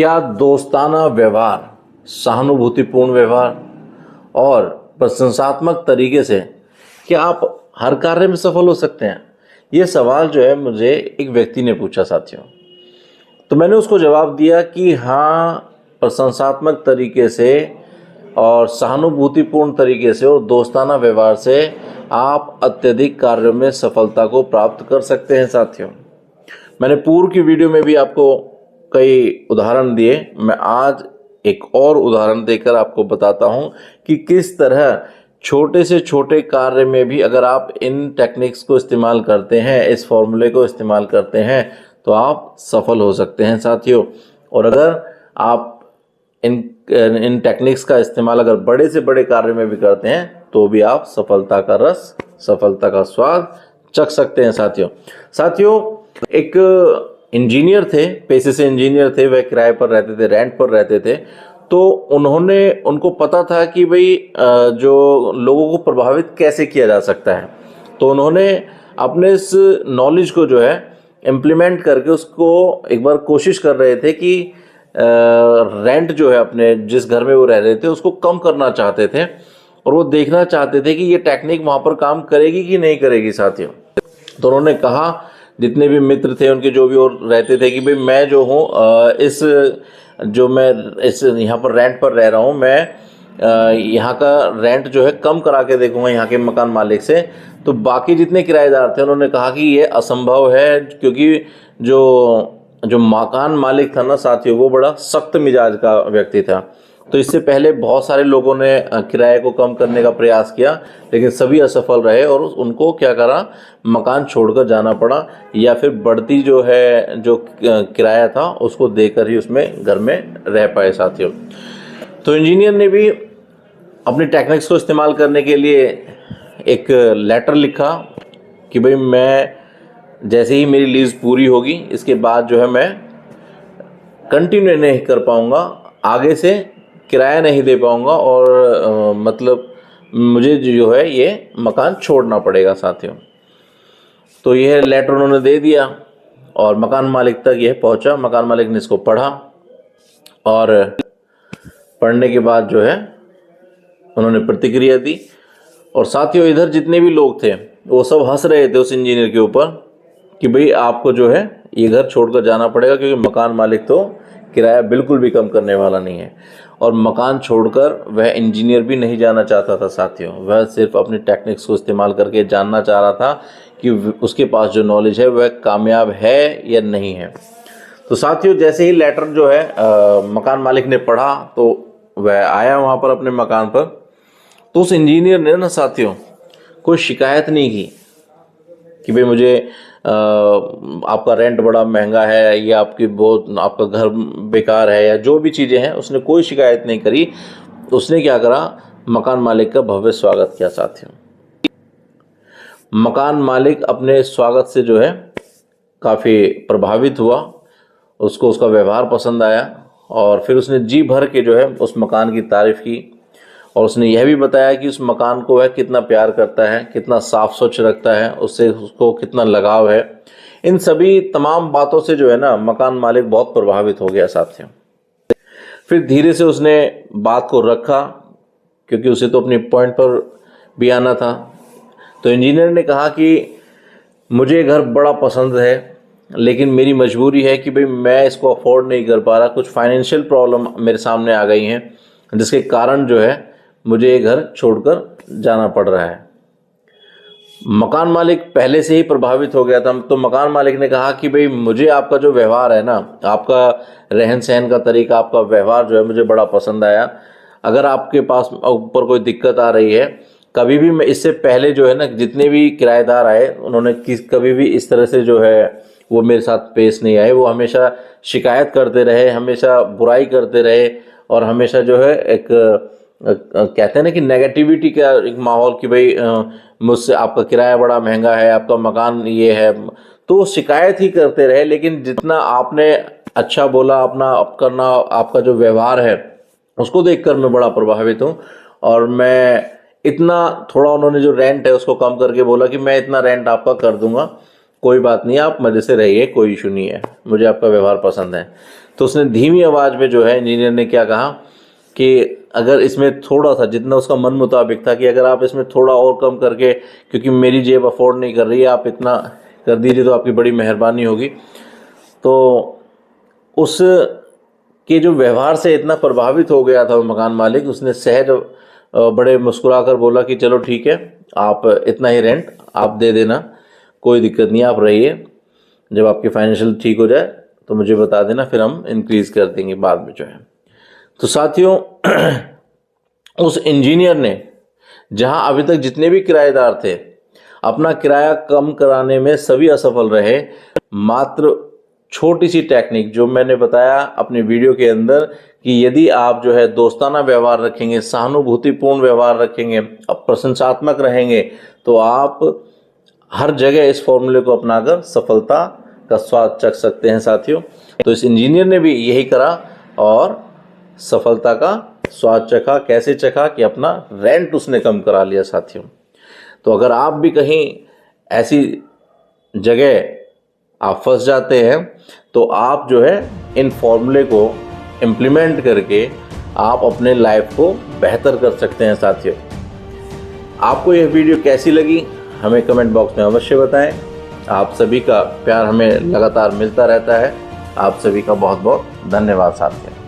क्या दोस्ताना व्यवहार, सहानुभूतिपूर्ण व्यवहार और प्रशंसात्मक तरीके से क्या आप हर कार्य में सफल हो सकते हैं? ये सवाल जो है मुझे एक व्यक्ति ने पूछा साथियों। तो मैंने उसको जवाब दिया कि हाँ, प्रशंसात्मक तरीके से और सहानुभूतिपूर्ण तरीके से और दोस्ताना व्यवहार से आप अत्यधिक कार्यों में सफलता को प्राप्त कर सकते हैं साथियों। मैंने पूर्व की वीडियो में भी आपको कई उदाहरण दिए। मैं आज एक और उदाहरण देकर आपको बताता हूं कि किस तरह छोटे से छोटे कार्य में भी अगर आप इन टेक्निक्स को इस्तेमाल करते हैं, इस फॉर्मूले को इस्तेमाल करते हैं, तो आप सफल हो सकते हैं साथियों। और अगर आप इन टेक्निक्स का इस्तेमाल अगर बड़े से बड़े कार्य में भी करते हैं तो भी आप सफलता का रस, सफलता का स्वाद चख सकते हैं साथियों। एक इंजीनियर थे, पेशे से इंजीनियर थे, वह किराए पर रहते थे, रेंट पर रहते थे। तो उनको पता था कि भाई जो लोगों को प्रभावित कैसे किया जा सकता है। तो उन्होंने अपने इस नॉलेज को जो है इम्प्लीमेंट करके उसको एक बार कोशिश कर रहे थे कि रेंट जो है अपने जिस घर में वो रह रहे थे उसको कम करना चाहते थे, और वो देखना चाहते थे कि ये टेक्निक वहाँ पर काम करेगी कि नहीं करेगी साथियों। तो उन्होंने कहा, जितने भी मित्र थे उनके जो भी और रहते थे, कि भाई मैं जो हूँ मैं इस यहाँ पर रेंट पर रह रहा हूँ, मैं यहाँ का रेंट जो है कम करा के देखूंगा यहाँ के मकान मालिक से। तो बाकी जितने किराएदार थे उन्होंने कहा कि ये असंभव है, क्योंकि जो मकान मालिक था ना साथियों, वो बड़ा सख्त मिजाज का व्यक्ति था। तो इससे पहले बहुत सारे लोगों ने किराए को कम करने का प्रयास किया, लेकिन सभी असफल रहे और उनको क्या करा, मकान छोड़कर जाना पड़ा, या फिर बढ़ती जो किराया था उसको देकर ही उसमें घर में रह पाए साथियों। तो इंजीनियर ने भी अपनी टेक्निक्स को इस्तेमाल करने के लिए एक लेटर लिखा कि भाई मैं जैसे ही मेरी लीज पूरी होगी, इसके बाद जो है मैं कंटिन्यू नहीं कर पाऊंगा, आगे से किराया नहीं दे पाऊंगा, और मतलब मुझे जो है ये मकान छोड़ना पड़ेगा साथियों। तो यह लेटर उन्होंने दे दिया और मकान मालिक तक यह पहुंचा। मकान मालिक ने इसको पढ़ा, और पढ़ने के बाद जो है उन्होंने प्रतिक्रिया दी। और साथियों, इधर जितने भी लोग थे वो सब हंस रहे थे उस इंजीनियर के ऊपर कि भाई आपको जो है ये घर छोड़कर जाना पड़ेगा, क्योंकि मकान मालिक तो किराया बिल्कुल भी कम करने वाला नहीं है। और मकान छोड़कर वह इंजीनियर भी नहीं जाना चाहता था साथियों। वह सिर्फ अपनी टेक्निक्स को इस्तेमाल करके जानना चाह रहा था कि उसके पास जो नॉलेज है वह कामयाब है या नहीं है। तो साथियों, जैसे ही लेटर जो है मकान मालिक ने पढ़ा, तो वह आया वहाँ पर अपने मकान पर। तो उस इंजीनियर ने ना साथियों कोई शिकायत नहीं की कि भाई मुझे आपका रेंट बड़ा महंगा है, या आपका घर बेकार है, या जो भी चीज़ें हैं, उसने कोई शिकायत नहीं करी। उसने क्या करा, मकान मालिक का भव्य स्वागत किया साथियों। मकान मालिक अपने स्वागत से जो है काफ़ी प्रभावित हुआ, उसको उसका व्यवहार पसंद आया, और फिर उसने जी भर के जो है उस मकान की तारीफ़ की। और उसने यह भी बताया कि उस मकान को वह कितना प्यार करता है, कितना साफ स्वच्छ रखता है, उससे उसको कितना लगाव है। इन सभी तमाम बातों से जो है ना मकान मालिक बहुत प्रभावित हो गया साथियों। फिर धीरे से उसने बात को रखा, क्योंकि उसे तो अपने पॉइंट पर भी आना था। तो इंजीनियर ने कहा कि मुझे घर बड़ा पसंद है, लेकिन मेरी मजबूरी है कि भाई मैं इसको अफोर्ड नहीं कर पा रहा। कुछ फाइनेंशियल प्रॉब्लम मेरे सामने आ गई हैं, जिसके कारण जो है मुझे ये घर छोड़कर जाना पड़ रहा है। मकान मालिक पहले से ही प्रभावित हो गया था। तो मकान मालिक ने कहा कि भाई मुझे आपका जो व्यवहार है ना, आपका रहन सहन का तरीका, आपका व्यवहार जो है मुझे बड़ा पसंद आया। अगर आपके पास ऊपर कोई दिक्कत आ रही है, कभी भी मैं इससे पहले जो है ना जितने भी किराएदार आए उन्होंने कभी भी इस तरह से जो है वो मेरे साथ पेश नहीं आए। वो हमेशा शिकायत करते रहे, हमेशा बुराई करते रहे, और हमेशा जो है एक कहते हैं ना कि नेगेटिविटी का एक माहौल कि भाई मुझसे आपका किराया बड़ा महंगा है, आपका मकान ये है, तो शिकायत ही करते रहे। लेकिन जितना आपने अच्छा बोला, अपना करना, आपका जो व्यवहार है उसको देखकर मैं बड़ा प्रभावित हूँ। और मैं इतना थोड़ा, उन्होंने जो रेंट है उसको कम करके बोला कि मैं इतना रेंट आपका कर दूंगा, कोई बात नहीं, आप मज़े से रहिए, कोई इशू नहीं है, मुझे आपका व्यवहार पसंद है। तो उसने धीमी आवाज़ में जो है इंजीनियर ने क्या कहा कि अगर इसमें थोड़ा सा, जितना उसका मन मुताबिक था कि अगर आप इसमें थोड़ा और कम करके, क्योंकि मेरी जेब अफोर्ड नहीं कर रही है, आप इतना कर दीजिए तो आपकी बड़ी मेहरबानी होगी। तो उस के जो व्यवहार से इतना प्रभावित हो गया था वो मकान मालिक, उसने सहज बड़े मुस्कुराकर बोला कि चलो ठीक है, आप इतना ही रेंट आप दे देना, कोई दिक्कत नहीं, आप रहिए, जब आपकी फाइनेंशियल ठीक हो जाए तो मुझे बता देना, फिर हम इंक्रीज़ कर देंगे बाद में जो है। तो साथियों उस इंजीनियर ने, जहां अभी तक जितने भी किराएदार थे, अपना किराया कम कराने में सभी असफल रहे, मात्र छोटी सी टेक्निक जो मैंने बताया अपनी वीडियो के अंदर कि यदि आप जो है दोस्ताना व्यवहार रखेंगे, सहानुभूतिपूर्ण व्यवहार रखेंगे, अब प्रशंसात्मक रहेंगे, तो आप हर जगह इस फॉर्मूले को अपनाकर सफलता का स्वाद चख सकते हैं साथियों। तो इस इंजीनियर ने भी यही करा और सफलता का स्वाद चखा। कैसे चखा कि अपना रेंट उसने कम करा लिया साथियों। तो अगर आप भी कहीं ऐसी जगह आप फंस जाते हैं तो आप जो है इन फॉर्मूले को इम्प्लीमेंट करके आप अपने लाइफ को बेहतर कर सकते हैं साथियों। आपको यह वीडियो कैसी लगी हमें कमेंट बॉक्स में अवश्य बताएं। आप सभी का प्यार हमें लगातार मिलता रहता है। आप सभी का बहुत बहुत धन्यवाद साथियों।